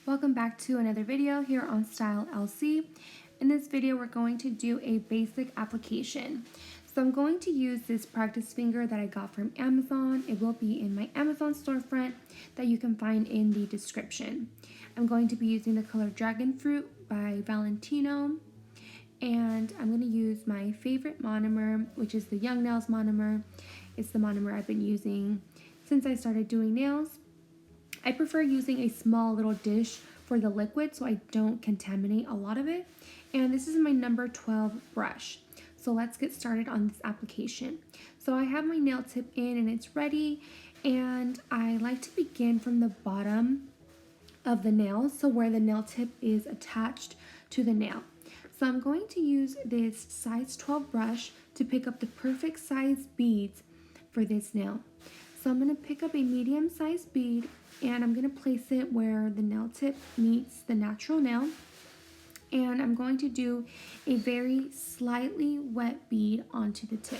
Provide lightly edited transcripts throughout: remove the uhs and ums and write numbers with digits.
Welcome back to another video here on Style LC. In this video, we're going to do a basic application. So I'm going to use this practice finger that I got from Amazon. It will be in my Amazon storefront that you can find in the description. I'm going to be using the color Dragon Fruit by Valentino. And I'm going to use my favorite monomer, which is the Young Nails monomer. It's the monomer I've been using since I started doing nails. I prefer using a small little dish for the liquid so I don't contaminate a lot of it. And this is my number 12 brush. So let's get started on this application. So I have my nail tip in and it's ready. And I like to begin from the bottom of the nail, so where the nail tip is attached to the nail. So I'm going to use this size 12 brush to pick up the perfect size beads for this nail. So I'm going to pick up a medium sized bead and I'm going to place it where the nail tip meets the natural nail. And I'm going to do a very slightly wet bead onto the tip.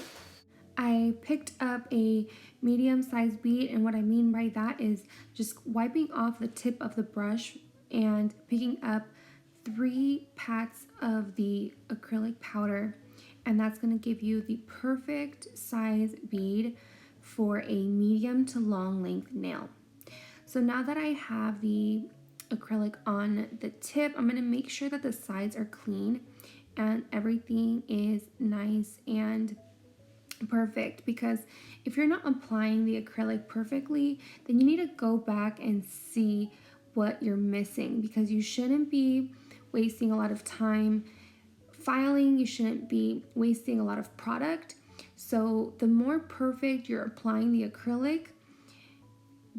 I picked up a medium sized bead, and what I mean by that is just wiping off the tip of the brush and picking up 3 pats of the acrylic powder, and that's going to give you the perfect size bead for a medium to long length nail. So now that I have the acrylic on the tip, I'm going to make sure that the sides are clean and everything is nice and perfect, because if you're not applying the acrylic perfectly, then you need to go back and see what you're missing, because you shouldn't be wasting a lot of time filing, you shouldn't be wasting a lot of product. So the more perfect you're applying the acrylic,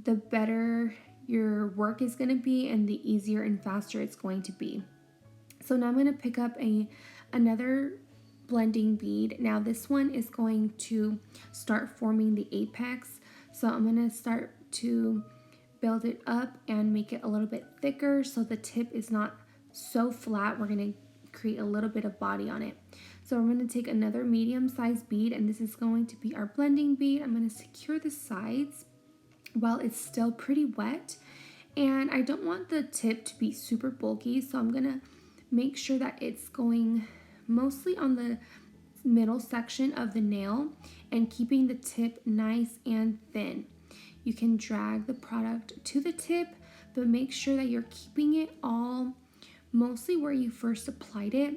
the better your work is going to be and the easier and faster it's going to be. So now I'm going to pick up another blending bead. Now this one is going to start forming the apex. So I'm going to start to build it up and make it a little bit thicker so the tip is not so flat. We're going to create a little bit of body on it. So I'm going to take another medium sized bead, and this is going to be our blending bead. I'm going to secure the sides while it's still pretty wet, and I don't want the tip to be super bulky, so I'm going to make sure that it's going mostly on the middle section of the nail and keeping the tip nice and thin. You can drag the product to the tip, but make sure that you're keeping it all mostly where you first applied it.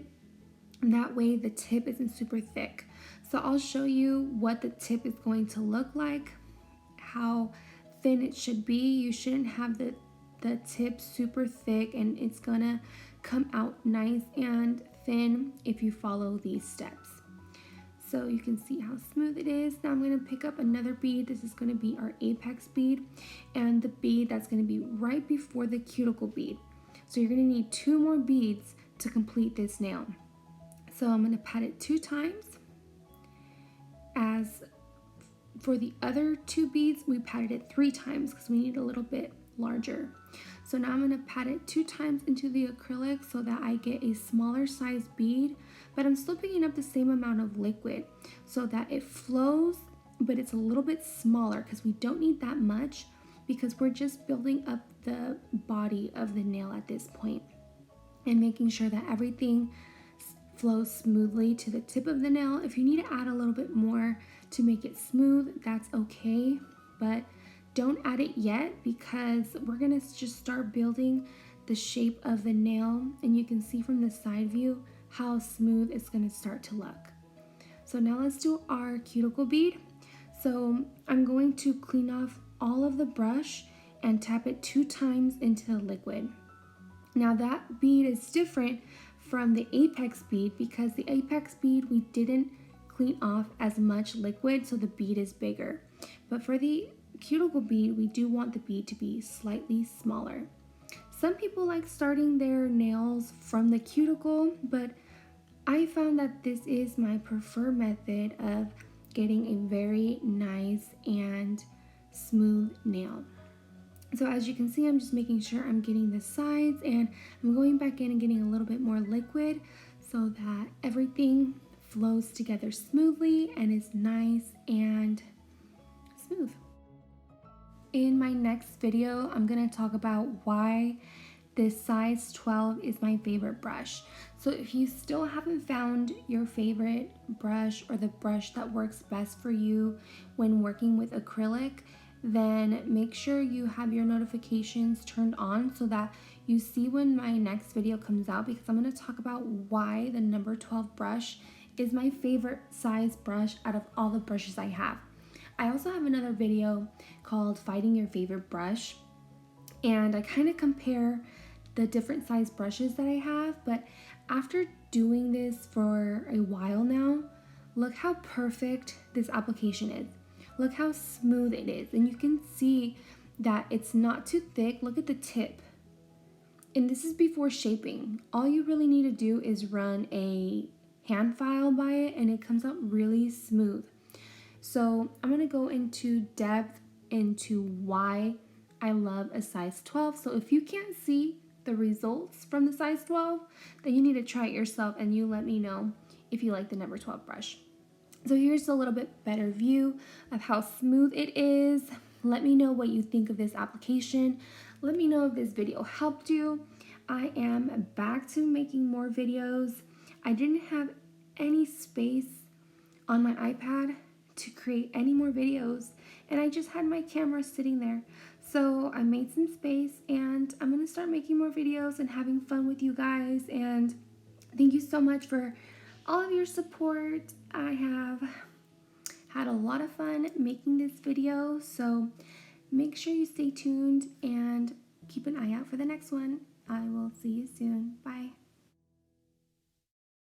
And that way the tip isn't super thick. So I'll show you what the tip is going to look like, how thin it should be. You shouldn't have the tip super thick, and it's gonna come out nice and thin if you follow these steps. So you can see how smooth it is. Now I'm going to pick up another bead. This is going to be our apex bead and the bead that's going to be right before the cuticle bead. So you're going to need 2 more beads to complete this nail. So I'm going to pat it 2 times. As for the other 2 beads, we patted it 3 times because we need a little bit larger. So now I'm going to pat it 2 times into the acrylic so that I get a smaller size bead, but I'm still picking up the same amount of liquid so that it flows, but it's a little bit smaller because we don't need that much, because we're just building up the body of the nail at this point and making sure that everything flows smoothly to the tip of the nail. If you need to add a little bit more to make it smooth, that's okay, but don't add it yet, because we're gonna just start building the shape of the nail, and you can see from the side view how smooth it's gonna start to look. So now let's do our cuticle bead. So I'm going to clean off all of the brush and tap it 2 times into the liquid. Now that bead is different from the apex bead because the apex bead we didn't clean off as much liquid, so the bead is bigger. But for the cuticle bead, we do want the bead to be slightly smaller. Some people like starting their nails from the cuticle, but I found that this is my preferred method of getting a very nice and smooth nail. So as you can see, I'm just making sure I'm getting the sides, and I'm going back in and getting a little bit more liquid so that everything flows together smoothly and is nice and smooth. In my next video, I'm going to talk about why this size 12 is my favorite brush. So if you still haven't found your favorite brush or the brush that works best for you when working with acrylic, then make sure you have your notifications turned on so that you see when my next video comes out, because I'm going to talk about why the number 12 brush is my favorite size brush out of all the brushes I have. I also have another video called Finding Your Favorite Brush, and I kind of compare the different size brushes that I have. But after doing this for a while now, look how perfect this application is. Look how smooth it is, and you can see that it's not too thick. Look at the tip. And this is before shaping. All you really need to do is run a hand file by it, and it comes out really smooth. So I'm going to go into depth into why I love a size 12. So if you can't see the results from the size 12, then you need to try it yourself, and you let me know if you like the number 12 brush. So here's a little bit better view of how smooth it is. Let me know what you think of this application. Let me know if this video helped you. I am back to making more videos. I didn't have any space on my iPad to create any more videos, and I just had my camera sitting there. So I made some space, and I'm gonna start making more videos and having fun with you guys. And thank you so much for all of your support. I have had a lot of fun making this video, so make sure you stay tuned and keep an eye out for the next one. I will see you soon. Bye.